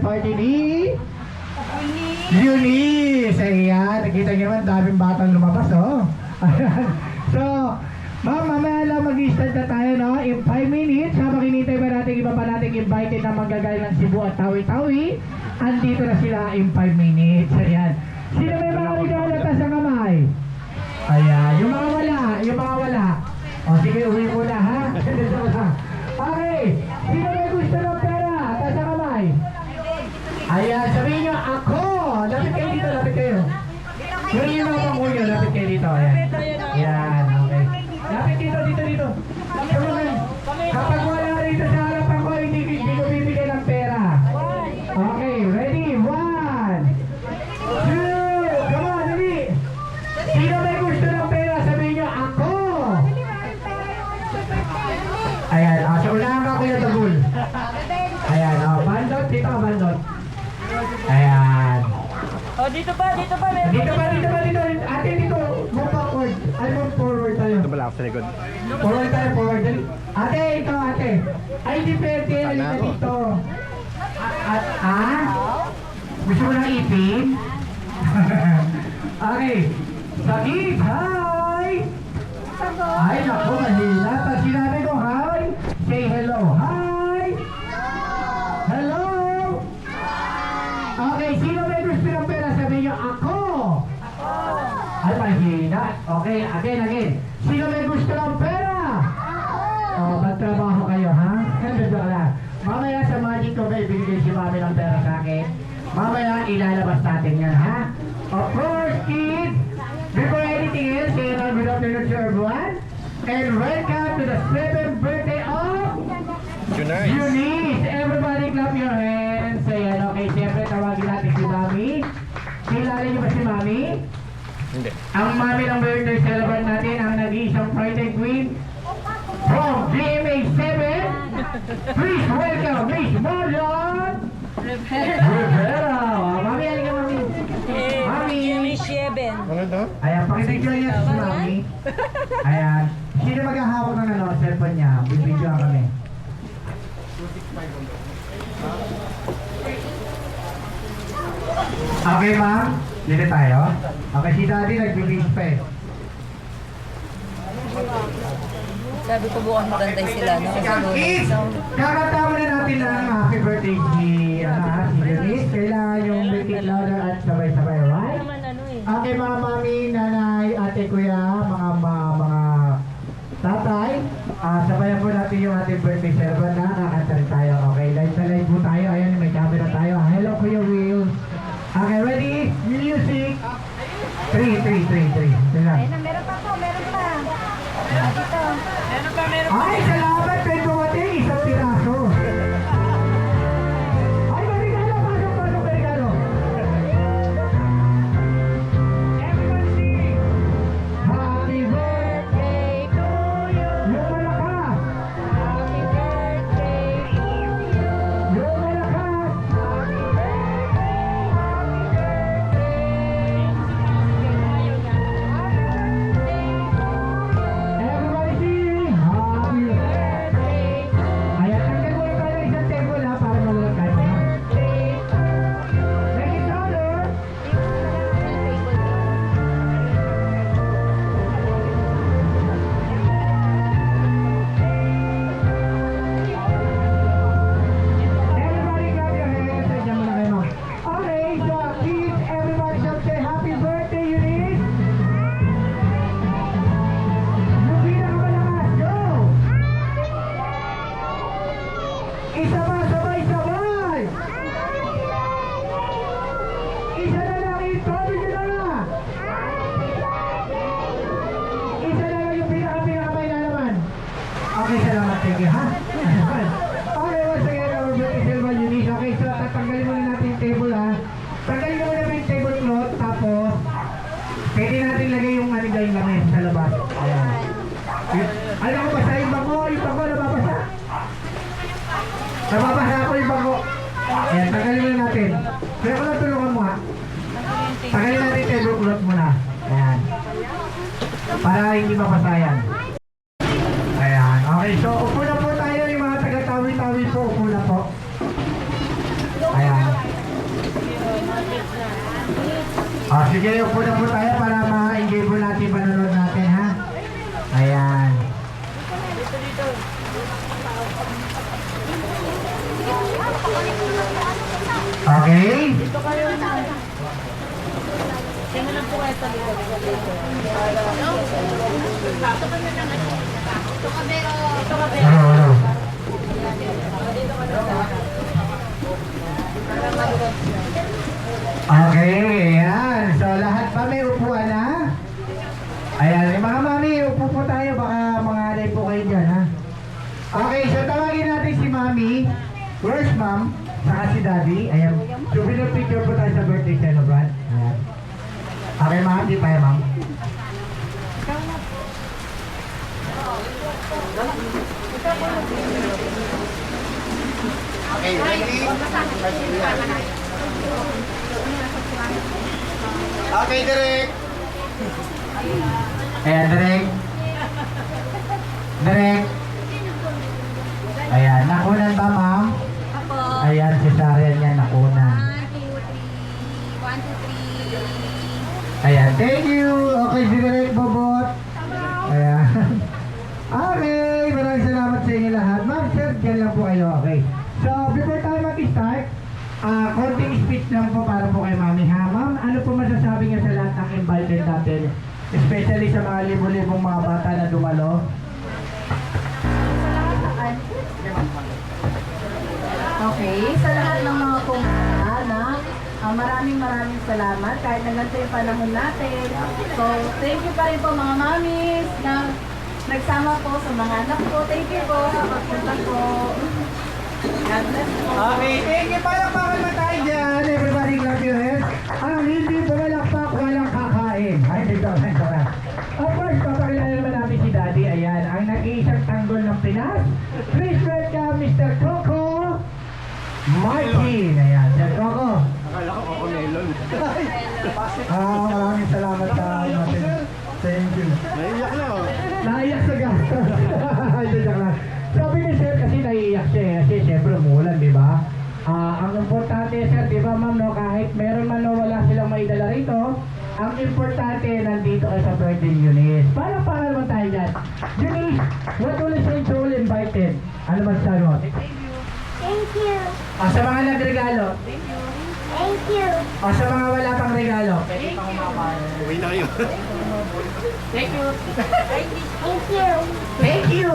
party ni Eunice. Ayan, nakita nyo naman, daming batang lumabas, oh. So, ma'am, mamaya lang mag-start na tayo, no? In 5 minutes, habang hinintay ba natin iba pa natin invited na manggagay ng Cebu at Tawi-Tawi, andito na sila in 5 minutes. Ayan. Sino may mga regalo ta sa kamay? Ayan, yung mga wala. O, sige, uwi muna, ha? Okay, sino may gusto ng pera? Ta sa kamay? Ayan, sabihin nyo, ako! Lapit kayo dito, lapit kayo. Yung mga pangulo, lapit kayo dito. Ayan. Ayan, okay. Lapit dito. Kapag wala rito sa harapan ko, hindi ko bibigyan ng pera. Okay, ready? 1, 2, come on, dali! Sino may gusto ng pera? Sabihin nyo, ako! Ayan, so unahan ka Kuya Tagul. Ayan, bandot, dito ka bandot. Ayan. Oh, dito pa. Dito. Ate, dito. Move backward. Ay, move forward tayo. Ito pala ako sa likod. Forward. Dali. Ate, ito, ate. Ay, di pwede. Halika dito. Gusto mo ng ipin? Okay. Sakit, hi! Ay, naku, mahila. Pag sinabi ko hi, say hello. Hi! Hello! Okay, sino may gusto ng pera? Sabihin nyo, ako! Ay, mahina. Okay, again. Sino may gusto ng pera? Oh, magtrabaho kayo, ha? Joke lang. Mamaya sa magic ko, may binigay si mami ng pera sa akin. Mamaya, ilalabas natin yan, ha? Of course, kids, before anything else, say good afternoon to everyone. And welcome to the 7th birthday of Eunice. Everybody clap your hands. Ayan, okay, siyempre tawagin natin si Mami. Kilala niyo ba si Mami? Hindi. Ang Mami ng birthday celebrant natin, ang nag-iisang Friday Queen from GMA 7. Please welcome Miss Marlon Rivera. Mami, halika Mami. Mami. Miss Sheben. Ano to? Ayan, pakipicture niya si Mami. Ayan. Sino maghahawak ng cellphone niya? Bibidyoan kami. Okay, ma'am? Dito tayo? Okay, si Daddy nag-release pa eh. Sabi ko bukas magantay sila, no? Sa Kids! Kakatama na natin ang happy birthday si Eunice. Kailangan yung birthday louder at sabay-sabay, right? Okay, mga mami, nanay, ate, kuya, mga tatay, sabayan po natin yung ating birthday celebrant na kakanta rin tayo. Okay, live na live po tayo. Ayan, may camera tayo. Hello, Kuya Will. Okay, ready? Music. 3. Meron pa. Dito. Ay, salamat! May dumating isang piraso. Ay, marigalo! Pasok, marigalo! Everyone sing! Happy birthday to you! Yung malakas! Happy birthday to you! Yung malakas! Happy Everybody sing! Happy birthday! Ayan, tanggal muna tayo ng isang table ha, para malalagay ha. Make it louder! Everybody clap your hands. Nandiyan muna kayo. Okay, so kids, everybody should say happy birthday, Eunice! Yung pinakamalakas, go! Isa pa, sabay-sabay! Isa na lang, itabi nyo na! Isa na lang yung pinakamalay na naman. Okay, salamat, thank you, ha? Okay, once again, our birthday celebrant, Eunice. Okay, so tatanggalin muna natin yung table, ha? Tanggalin muna natin yung tablecloth, tapos pwede natin lagay yung manigay lamin sa labas. Ayan. Alam ko basta yung bango nababasa. Nababasa ako yung bango. Ayan, tanggalin muna natin. Kaya ko lang tulungan mo ha. Tanggalin natin yung tablecloth muna. Ayan. Para hindi mabasa yan. Ayan. Okay, so upo na po tayo yung mga taga-tawi-tawi po. Upo na po. Ayan. Sige, upo na po tayo para ma-enjoy po natin panonood natin, ha? Ayan. Okay? Tingnan lang po kayo sa likod. Ano? Okay, ayan. So, lahat pa may upuan, ha? Ayan, mga mami, upo po tayo. Baka mga alay po kayo dyan, ha? Okay, so tawagin natin si mami. Where's ma'am? Saka si daddy. Ayan. Souvenir picture po tayo sa birthday celebrant. Ayan. Okay, ma'am. Di pa yan, ma'am. Okay, ready? Okay, Derek. Ayan, Direk. Direk. Ayan, nakunan ba, ma'am? Ako. Ayan, si Sarian niya nakunan. 1, 2, 3. 1, 2, 3. Ayan, thank you. Okay, si Direk Bobot. Ayan. Okay, maraming salamat sa inyo lahat. Ma'am, sir, dyan lang po kayo. Okay. So, before tayo mag-start, konting speech lang po para po kay Mami, ha? Ma'am, ano po masasabi niya sa lahat ng invited natin? Especially sa mga libo-libong mga bata na dumalo. Okay, sa lahat ng mga pumunta na maraming salamat kahit na ganito yung panahon natin. So, thank you pa rin po mga mamis na nagsama po sa mga anak ko. Thank you po sa pagpunta po. God bless po. Okay, thank you. Palakpakan na tayo dyan. Everybody clap your hands. Ang hindi pumalakpak, walang kakain. Ay, dito. Of course, papakilala naman natin si Daddy. Ayan, ang nag-iisang tanggol ng Pinas. Please welcome Mr. Coco Martin. Ayan, Sir Coco. Akala ko ako Nelon. Maraming salamat sa natin. Thank you. Naiyak na oh. Naiyak sa gastos. Joke lang. Sabi ni Sir kasi naiiyak siya eh. Kasi syempre umulan, di ba? Ang importante Sir, di ba ma'am, no, kahit meron man o wala silang maidala rito, ang importante nandito kayo sa birthday Eunice. Para naman tayo dyan. Eunice, what will you say to all invited? Ano ba sabi mo? Thank you. Sa mga nagregalo. Thank you. Sa mga wala pang regalo. Uwi na kayo. Thank you. Thank you!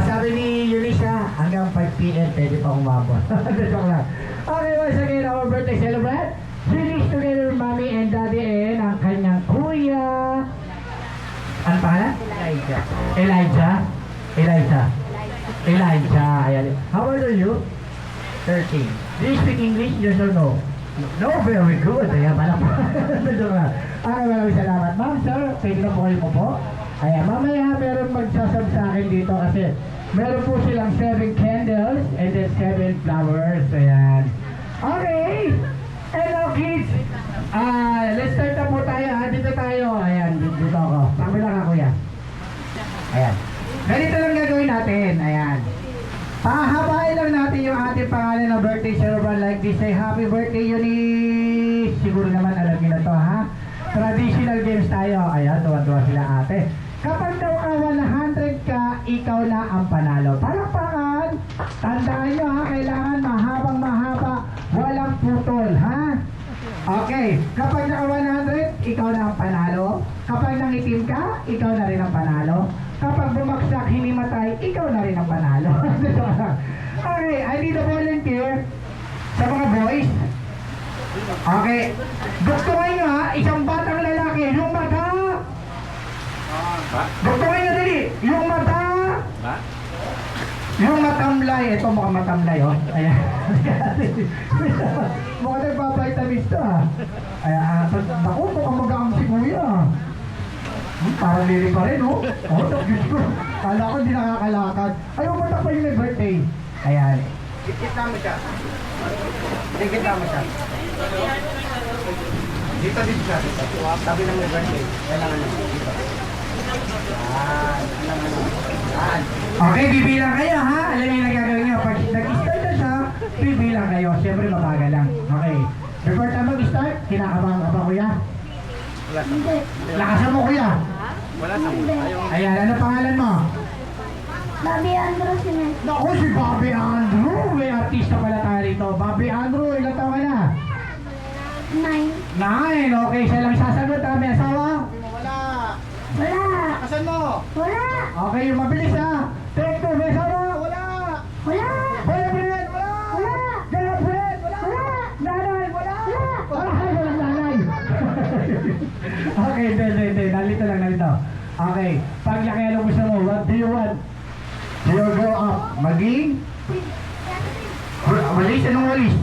Sabi ni Eunice, hanggang 5 p.m. pwede pa umabot. Joke lang. Okay, once again, our birthday celebrant. Eunice together with Mommy and Daddy and ang kanyang kuya. Ano pangalan? Elijah. Ayan. How old are you? 13. Do you speak English? Yes or no? No, very good. Ayan, pala po. Joke lang. Maraming salamat. Ma'am, sir, pwede na po kayo po. Ayan, mamaya meron magsasab sa akin dito kasi meron po silang 7 candles and then 7 flowers. Ayan. Okay. And now kids, let's start na po tayo. Dito tayo. Ayan, dito ako. Pamila ka kuya. Ayan. Ganito lang gagawin natin. Ayan. Pahabain lang natin yung ating pangalan na birthday celebrant like this. Say happy birthday Eunice. Siguro naman alam niyo na to, ha? Traditional games tayo. Ayan, tuwa-tuwa sila ate. Kapag daw ka 100 ka, ikaw na ang panalo. Palakpakan! Tandaan nyo ha, kailangan mahabang mahaba, walang putol, ha? Okay, kapag naka 100, ikaw na ang panalo. Kapag nangitim ka, ikaw na rin ang panalo. Kapag bumagsak, hinimatay, ikaw na rin ang panalo. Okay, I need a volunteer sa mga boys. Okay, doktoran nyo ha, isang batang lalaki, yung mata. Doktoran nyo dali, yung mata. Yung matamlay, ito mukhang matamlay oh. Ayan. Mukhang nagpapavitamins to ha. Ayan, ako mukhang mag-aam si kuya. Parang lili pa rin oh. Oh, Diyos ko. Kala ko hindi nakakalakad. Ayaw matak pa yung birthday. Ayan. Dikit mo siya. Dito siya. Sabi ng may birthday. Kailangan nyo. Dito. Okay, bibilang kayo ha. Alam niyo yung nagagawin niyo. Pag nag-start na siya, bibilang kayo. Siyempre mabagal lang. Okay. Before tayo mag-start, kinakabahan ka ba, kuya? Wala sa Lakasan mo, kuya. Wala sa ayaw. Ayan, ano pangalan mo? Bobby Andrew Simen. Naku, si Bobby Andrew. May artista pala tayo rito. Bobby Andrew, ilan taon ka na? 9. 9. Okay, siya lang sasagot. May asawa? Wala. Wala. Kasan mo? Wala. Okay, yung mabilis ha. Take 2, may asawa? Wala. Wala. Boyfriend? Wala. Wala. Girlfriend? Wala. Wala. Nanay? Wala. Wala. Ay, walang nanay. Okay, hindi. Nalito lang. Okay, paglaki ano gusto mo? What do you want? You grow up. Maging? Walis? Anong walis?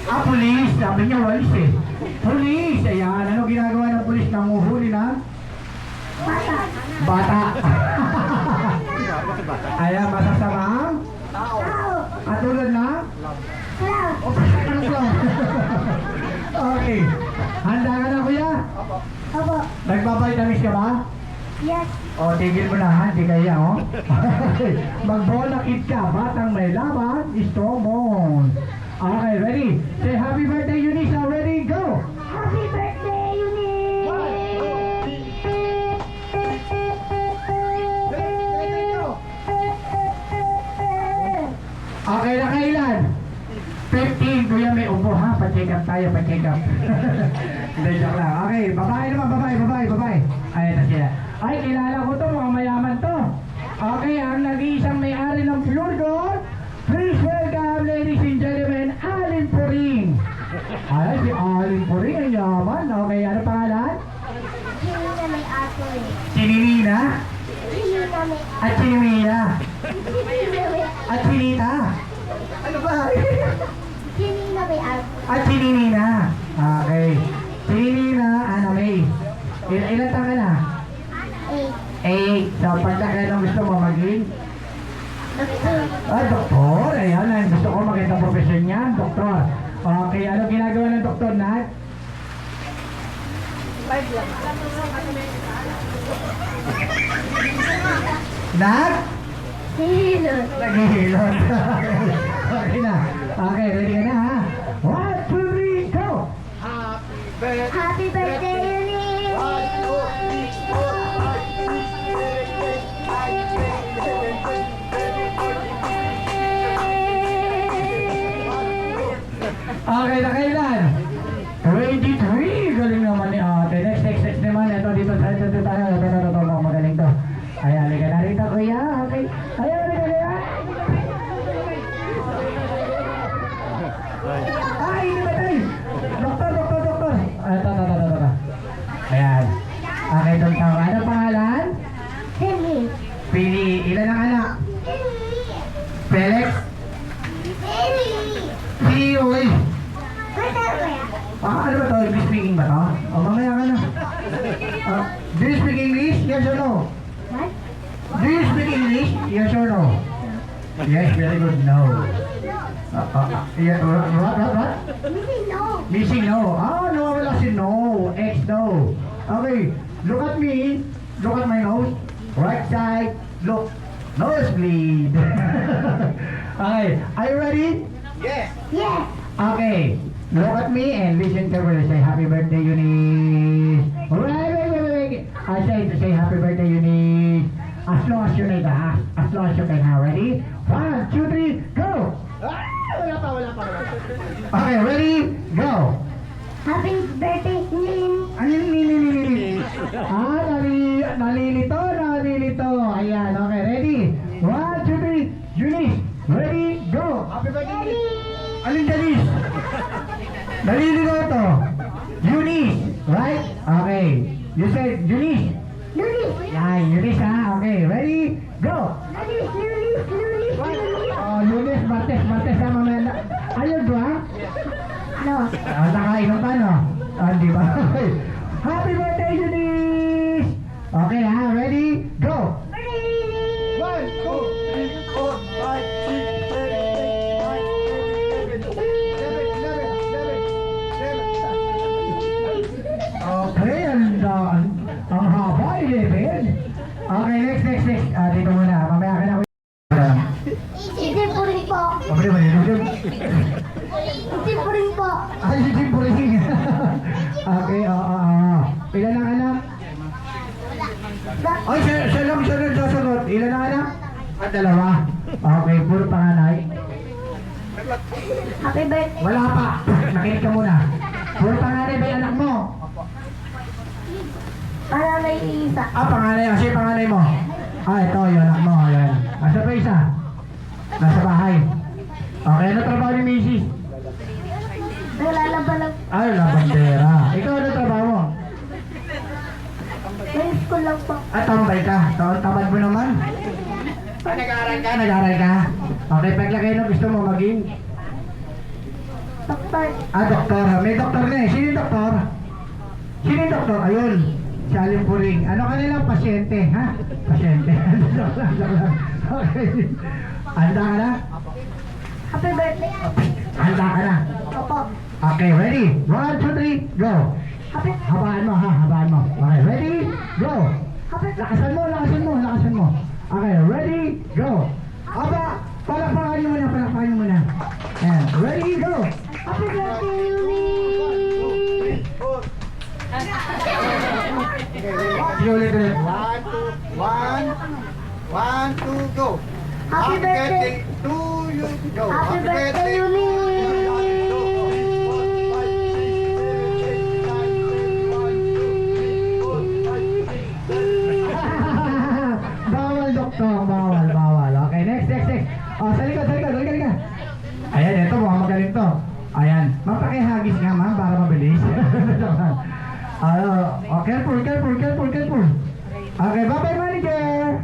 Pulis. Sabi niya walis eh. Pulis. Ayan, ano ginagawa ng pulis? Nanguhuli na? Bata. Bata. Bakit bata? Ayan, masasamang? Tao. At tulad na? Cloud. Ano ba? Okay. Handa ka na, kuya? Opo. Nagbabaytamis ka ba? Yes. O, tigil mo na, ha? Hindi kaya, oh. Mag-bola kid ka. Batang may laban, strong bone. Okay, ready? Say happy birthday, Eunice. Ready? Go! Happy birthday, Eunice. Okay na kailan? 15, kuya may ubo ha, pa-check up tayo, pa-check up. Hindi, joke lang. Okay, babae naman, babae. Ayan na sila. Ay, kilala ko to, mga mayaman to. Okay, ang nag-iisang may-ari ng Pure Gold, please welcome, ladies and gentlemen, Alin Puring. Ay, si Alin Puring, ang yaman. Okay, ano pangalan? Hindi na may aso eh. Sininina Hindi na may at Sinimina Hindi na may at Sinita. Ano ba? Hindi na may aso. At Sininina. Okay. Sininina, ano, May. Ilan taon ka na? 8. So, pagka ng gusto mo maging? Doktor. Ayan, ang gusto ko maganda profesyon niya, doktor. Okay, ano ginagawa ng doktor, Nat? Nat? Hilot. Naghihilot. Okay na. Okay, ready ka na ha? 1, 2, 3, go! Happy birthday, Eunice. Okay na kailan? 23! Galing naman ni ate. Next naman. Dito tayo. Ito. Magaling to. Ay, halika na rito, kuya. Okay. Ay, halika kuya. Ay, hindi ba tayo? Doktor. Ito. Ayan. Okay, doon tayo. Ano pangalan? Pili. Pili. Ilan ang anak? Felix? Pili. Pili, uy. Basta kuya. Ano ba to? English speaking ba to? O, mamaya ka na. Do you speak English? Yes or no? What? Do you speak English? Yes or no? Yes, very good. No. Yeah, what? Missing no. Missing no. No, wala si no. X no. Okay, look at me. Look at my nose. Right side. Look. Nosebleed. Okay, are you ready? Yes. Yes. Okay, look at me and listen carefully. Say happy birthday, Eunice. Wait. I say happy birthday, Eunice. As long as you need to ask, as long as you can. Ready? 1, 2, 3, go! Wala pa. Okay, ready? Go! Happy birthday, Eunice. Ano yung nalilito. Ayan, okay, ready? 1, 2, 3, Eunice. Ready? Go! Happy birthday. Alin dalis? Nalilito to. Eunice, right? Okay. You said Eunice. Lulis. Yan, Eunice ha. Okay, ready? Go! Lulis. Lunes, Martes ha, mamaya. Ayaw ba? No. Nakainom pa, no? Di ba? Happy birthday, Eunice! Okay ha, ready? Go! 1, 2, 3, 4, 5, 6, 7, 8, 9, 10, 11, 11. Okay, ang haba, 11. Okay, next. Dito muna, mamaya ka na. Easy po rin po. Okay, Tipuring po. Ay, si Jimpuring. Okay, oo. Ilan ang anak? Ay, siya lang sasagot. Ilan ang anak? At dalawa. Okay, puro panganay. Happy birthday. Wala pa. Nakinig ka muna. Puro panganay ba yung anak mo? Para may isa. Panganay. Kasi panganay mo. Ito, yung anak mo. Ayan. Nasa pa isa? Nasa bahay. Okay, ano trabaho ni Mrs.? Naglalaba lang. Ay, labandera. Ikaw, ano trabaho mo? May school lang po. Tambay ka. Tamad mo naman. Nag-aaral ka? Nag-aaral ka? Okay, paglagay na gusto mo maging? Doktor. Doktor. May doktor na eh. Sino yung doktor? Sino yung doktor? Ayun. Si Aling Puring. Ano kanila? Pasyente, ha? Pasyente. Joke lang. Okay. Handa ka na? Happy birthday. Handa ka na? Opo. Okay, ready? 1, 2, 3, go! Happy Habaan mo, ha? Habaan mo. Okay, ready? Go! Happy Lakasan mo. Okay, ready? Go! Aba, palakpakan nyo muna. Ayan, ready? Go! Happy birthday, Yuli. Ulit. 1, 2, go. Happy birthday. to you. Go. Happy birthday, Yuli. Bawal, doktor. Bawal. Okay, next. Sa likod. Halika. Ayan, ito. Mukhang magaling to. Ayan. Mapakihagis nga, ma'am, para mabilis. Careful. Okay, bye-bye, manager.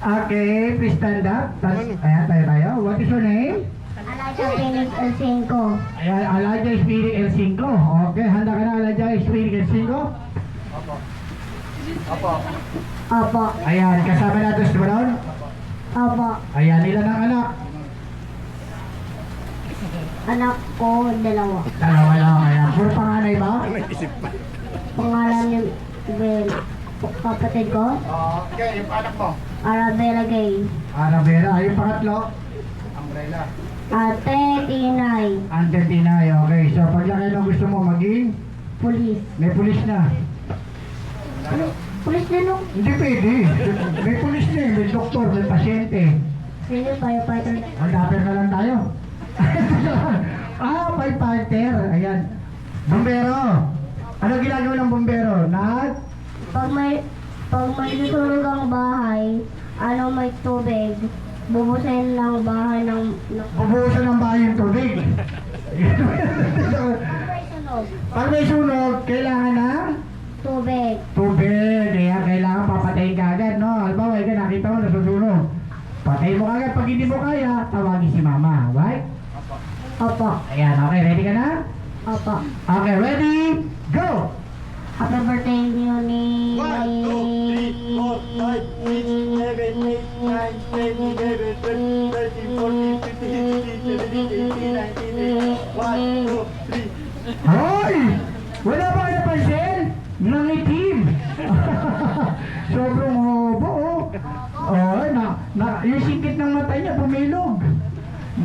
Okay, please stand up. Ayan, tayo. What is your name? Alaja Felix El5. Ayan, Alaja Spirit El5. Okay, handa ka na, Alaja Spirit El5? Opo. Ayan, kasama natin si Brown. Opo. Ayan, ilan ang anak? Anak ko, 2. Dalawa lang, ayan. Puro panganay ba? Pangalan niya, kapatid ko, Okay, yung anak mo. Arabella Gay. Arabera, yung pangatlo. Umbrella. Ate Tinay. Antentinay, okay. So, paglaki ng gusto mo maging, Pulis. may pulis na. Pulis din no? Hindi pwede. May pulis na eh, may doktor, may pasyente. Sino yung firefighter? Mag-dapper na lang tayo. Firefighter. Ayan. Bombero. Ano ginagawa ng bombero? Pag may susunog ang bahay, may tubig, bubusahin lang ang bahay ng Bubuhusan ng bahay yung tubig. sunog. Pag may sunog, kailangan ng Tubig. tubig. Kaya kailangan papatayin ka agad, no? Halimbawa, ikaw nakita mo nasusunog. Patayin mo agad. Pag hindi mo kaya, tawagin si mama. Right? Opo. Ayan, okay. Ready ka na? Opo. Okay, ready? Go! Happy birthday niyo ni... 1, 2, 3, 4, 5, 6, 7, 8, 9, 10, 11, 12, 13, 14, 15, 16, 17, 18, 19, 20, 21, 22, 23. Hoy! Wala ba kayo napansin? Nangitim! Sobrang hobo, oh. Yung sikit ng mata niya, pumilog.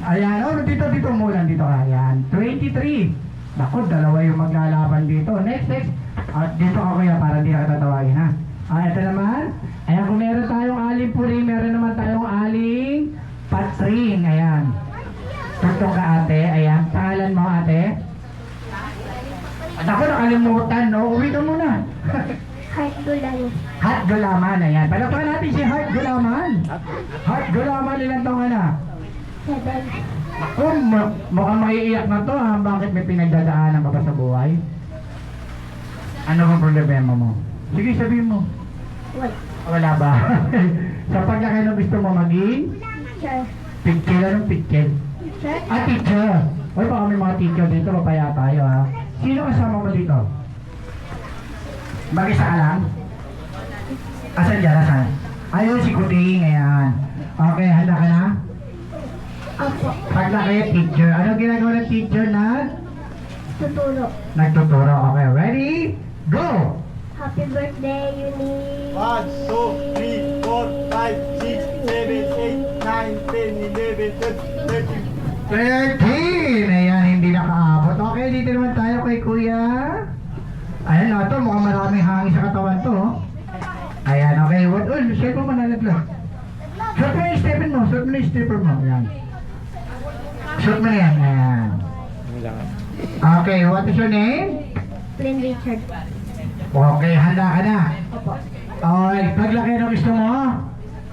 Ayan, dito umulan dito. Ayan, 23. Naku, dalawa yung maglalaban dito. Next. Dito ako kaya para hindi na tatawagin, ha? Ito naman. Ayan, kung meron tayong aling puring, meron naman tayong aling patring. Ayan. Tutong ka, ate. Ayan, pangalan mo, ate? Naku, nakalimutan, no? Uwi ka muna. Heart Gulan. Heart Gulaman, ayan. Palakpakan natin si Heart Gulaman. Heart Gulaman, ilang taong ka na? 7. Naku, mukhang maiiyak na to, ha? Bakit may pinagdadaanan ka ba sa buhay? Ano bang problema mo? Sige, sabihin mo. Wala ba? Sa paglaki na gusto mo maging? Sure. Picture, anong picture? Sure. Teacher. Oy, baka may mga teacher dito, papaya tayo, ha? Sino kasama mo dito? Mag-isa ka lang? Asan dyan? Asan? Ayun, si Kuting, ayan. Okay, handa ka na? Opo. Paglaki, teacher. Ano ginagawa ng teacher na? Tutulog. Nagtuturo. Okay, ready? Go! Happy birthday, Yuni. 1, 2, 3, 4, 5, 6, 7, 8, 9, 10, 11, 12, 13. 13! Ayan, hindi Okay, dito naman tayo kay Kuya. Ayan o, ito mukhang maraming hangin sa katawan to. Oh. Ayan, okay. What? Oh, shape mo manalaglag. Short mo yung stepper mo. Short mo yung stepper mo. Ayan. Short mo na yan. Ayan. Okay, what is your name? Plain Richard. Okay, handa ka na. Opo. Okay, paglaki na gusto mo?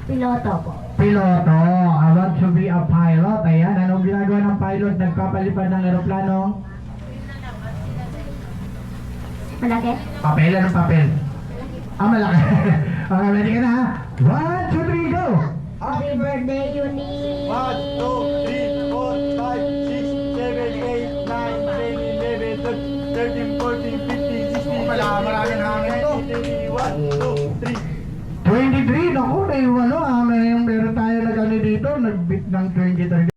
Piloto po. Piloto. I want to be a pilot. Ayan, anong ginagawa ng pilot? Nagpapalipad ng aeroplano? Malaki? Papel, anong papel? Ah, malaki. Okay, ready ka na ha? 1, 2, 3, go! Happy birthday, Uni! 1, 2, 3, 4, 5, 6, 7, 8, 9, 10, 11, 12, 13, 14, 15, 16. Wala, maraming hangin to. 1, 2, 3. 23, naku, may meron tayo nag-ano dito, nag-beat ng 23.